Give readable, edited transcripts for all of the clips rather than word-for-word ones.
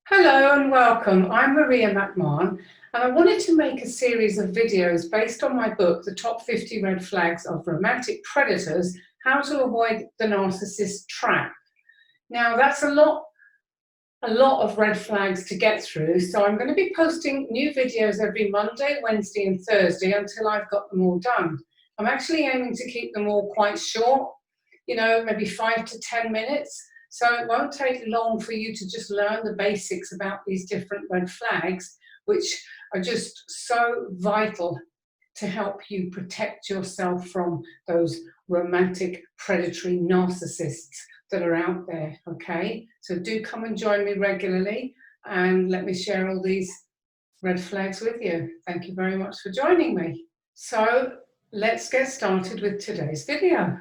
Hello and welcome. I'm Maria McMahon, and I wanted to make a series of videos based on my book, The Top 50 Red Flags of Romantic Predators, How to Avoid the Narcissist Trap. Now, that's a lot of red flags to get through, so I'm going to be posting new videos every Monday, Wednesday and Thursday until I've got them all done. I'm actually aiming to keep them all quite short, maybe 5 to 10 minutes. So it won't take long for you to just learn the basics about these different red flags, which are just so vital to help you protect yourself from those romantic predatory narcissists that are out there, okay? So do come and join me regularly and let me share all these red flags with you. Thank you very much for joining me. So let's get started with today's video.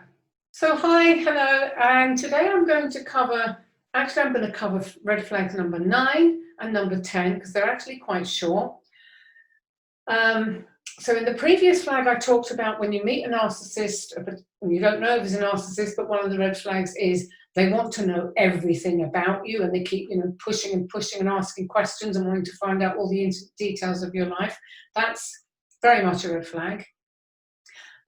So hi, hello, and today I'm going to cover red flags number 9 and number 10 because they're actually quite short. So in the previous flag I talked about when you meet a narcissist, and you don't know if he's a narcissist, but one of the red flags is they want to know everything about you and they keep pushing and asking questions and wanting to find out all the details of your life. That's very much a red flag.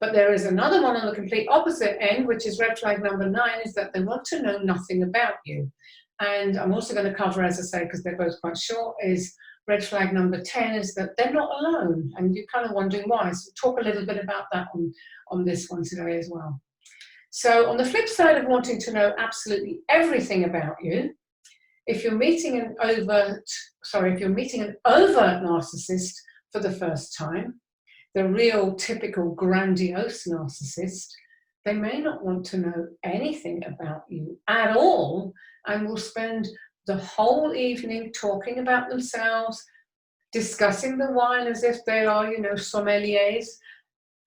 But there is another one on the complete opposite end, which is red flag number 9, is that they want to know nothing about you. And I'm also going to cover, as I say, because they're both quite short, is red flag number 10 is that they're not alone. And you're kind of wondering why. So talk a little bit about that on this one today as well. So on the flip side of wanting to know absolutely everything about you, if you're meeting an overt narcissist for the first time, the real typical grandiose narcissist, they may not want to know anything about you at all and will spend the whole evening talking about themselves, discussing the wine as if they are, sommeliers.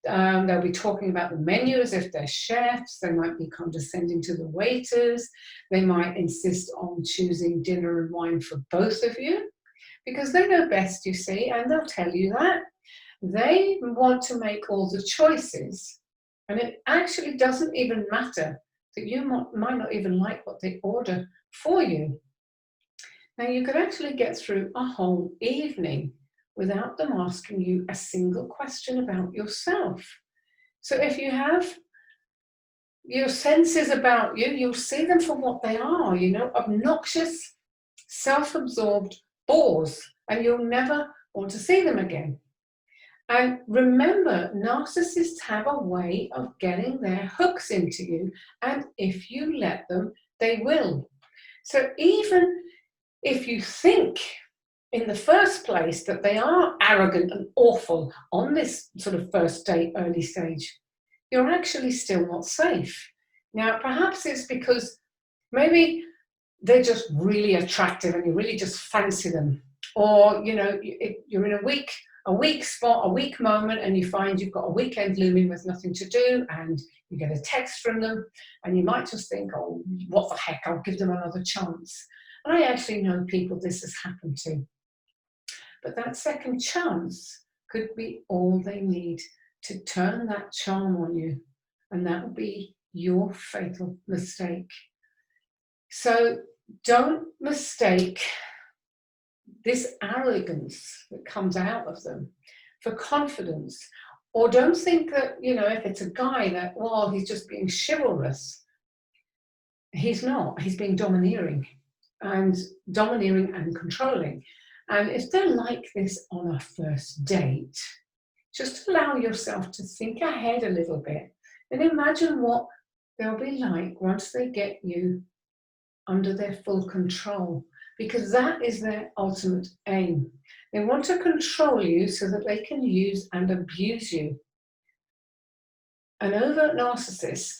They'll be talking about the menu as if they're chefs. They might be condescending to the waiters. They might insist on choosing dinner and wine for both of you because they know best, you see, and they'll tell you that. They want to make all the choices, and it actually doesn't even matter that you might not even like what they order for you. Now, you could actually get through a whole evening without them asking you a single question about yourself. So if you have your senses about you, you'll see them for what they are, obnoxious, self-absorbed bores, and you'll never want to see them again. And remember, narcissists have a way of getting their hooks into you, and if you let them, they will. So even if you think in the first place that they are arrogant and awful on this sort of first date, early stage, you're actually still not safe. Now, perhaps it's because maybe they're just really attractive and you really just fancy them. Or, you're in a weak spot, a weak moment, and you find you've got a weekend looming with nothing to do, and you get a text from them, and you might just think, oh, what the heck, I'll give them another chance. And I actually know people this has happened to. But that second chance could be all they need to turn that charm on you, and that will be your fatal mistake. So don't mistake this arrogance that comes out of them for confidence. Or don't think that, if it's a guy that, well, he's just being chivalrous. He's not. He's being domineering and controlling. And if they're like this on a first date, just allow yourself to think ahead a little bit and imagine what they'll be like once they get you under their full control. Because that is their ultimate aim. They want to control you so that they can use and abuse you. An overt narcissist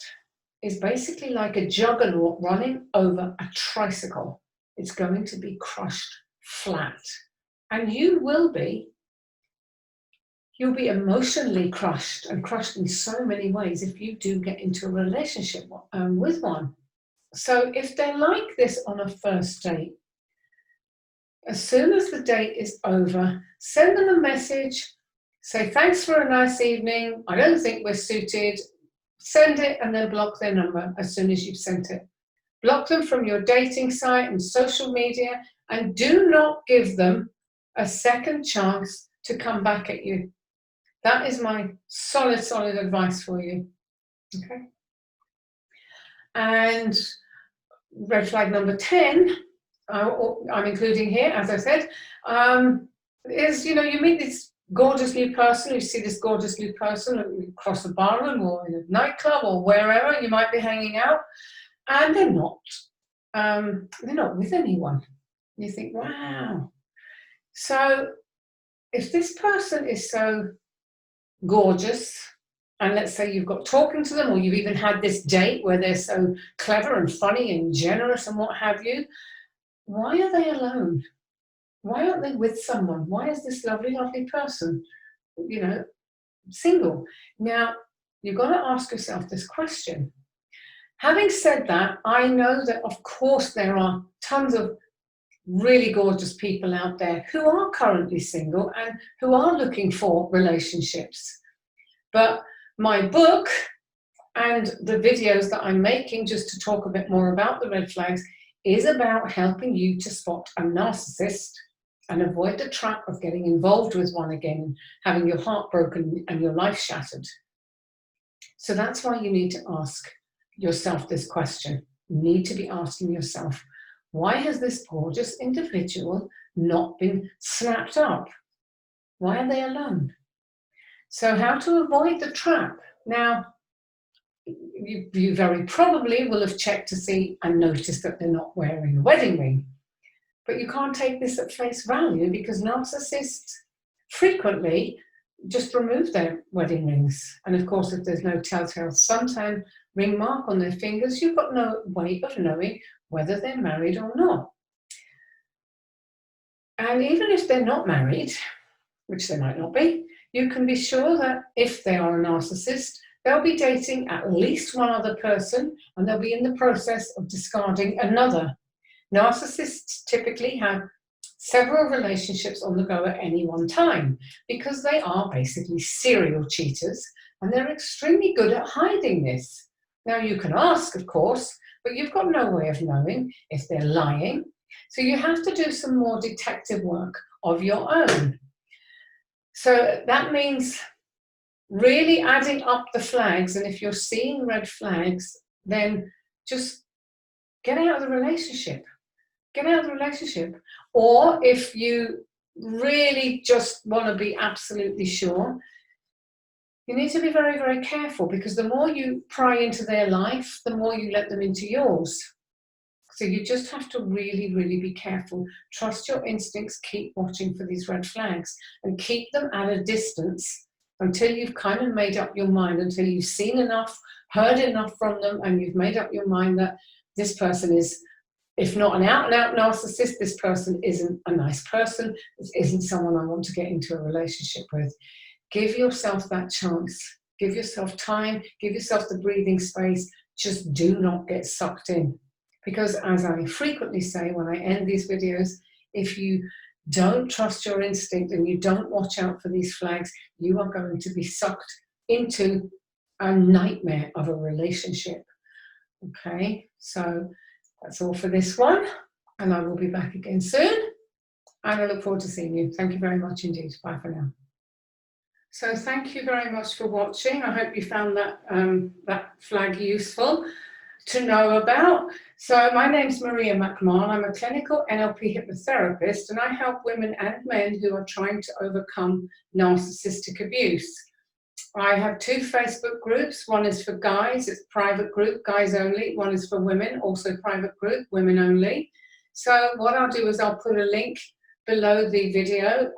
is basically like a juggernaut running over a tricycle. It's going to be crushed flat. And you'll be emotionally crushed and crushed in so many ways if you do get into a relationship with one. So if they're like this on a first date, as soon as the date is over, send them a message, say thanks for a nice evening, I don't think we're suited, send it and then block their number as soon as you've sent it. Block them from your dating site and social media, and do not give them a second chance to come back at you. That is my solid advice for you. Okay. And red flag number 10, I'm including here, as I said, is, you meet this gorgeous new person, you see this gorgeous new person across a barroom or in a nightclub or wherever you might be hanging out, and they're not with anyone. You think, wow. So if this person is so gorgeous, and let's say you've got talking to them, or you've even had this date where they're so clever and funny and generous and what have you, why are they alone? Why aren't they with someone? Why is this lovely person, single? Now, you've got to ask yourself this question. Having said that, I know that, of course, there are tons of really gorgeous people out there who are currently single and who are looking for relationships. But my book and the videos that I'm making, just to talk a bit more about the red flags, is about helping you to spot a narcissist and avoid the trap of getting involved with one again, having your heart broken and your life shattered. So that's why you need to ask yourself this question. You need to be asking yourself, why has this gorgeous individual not been snapped up? Why are they alone? So how to avoid the trap? Now, you very probably will have checked to see and noticed that they're not wearing a wedding ring. But you can't take this at face value, because narcissists frequently just remove their wedding rings. And of course, if there's no telltale sometime ring mark on their fingers, you've got no way of knowing whether they're married or not. And even if they're not married, which they might not be, you can be sure that if they are a narcissist, they'll be dating at least one other person, and they'll be in the process of discarding another. Narcissists typically have several relationships on the go at any one time, because they are basically serial cheaters, and they're extremely good at hiding this. Now, you can ask, of course, but you've got no way of knowing if they're lying. So you have to do some more detective work of your own. So that means really adding up the flags, and if you're seeing red flags, then just get out of the relationship. Get out of the relationship. Or if you really just want to be absolutely sure, you need to be very, very careful, because the more you pry into their life, the more you let them into yours. So you just have to really, really be careful. Trust your instincts, keep watching for these red flags, and keep them at a distance until you've kind of made up your mind, until you've seen enough, heard enough from them, and you've made up your mind that this person is, if not an out-and-out narcissist, this person isn't a nice person, this isn't someone I want to get into a relationship with. Give yourself that chance. Give yourself time. Give yourself the breathing space. Just do not get sucked in. Because as I frequently say when I end these videos, if you don't trust your instinct and you don't watch out for these flags, you are going to be sucked into a nightmare of a relationship. Okay, so that's all for this one, and I will be back again soon, and I look forward to seeing you. Thank you very much indeed. Bye for now. So thank you very much for watching. I hope you found that flag useful to know about. So my name's Maria McMahon. I'm a clinical NLP hypnotherapist, and I help women and men who are trying to overcome narcissistic abuse. I have 2 Facebook groups. One is for guys, it's a private group, guys only. One is for women, also private group, women only. So what I'll do is I'll put a link below the video,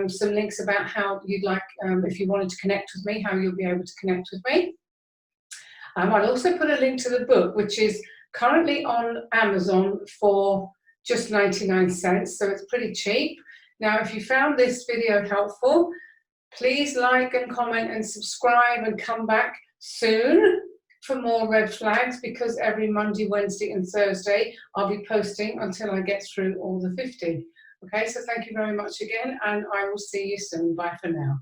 some links about how you'd like, if you wanted to connect with me, how you'll be able to connect with me. I'll also put a link to the book, which is currently on Amazon for just 99 cents, so it's pretty cheap. Now, if you found this video helpful, please like and comment and subscribe, and come back soon for more red flags, because every Monday, Wednesday and Thursday I'll be posting until I get through all the 50. Okay, so thank you very much again, and I will see you soon. Bye for now.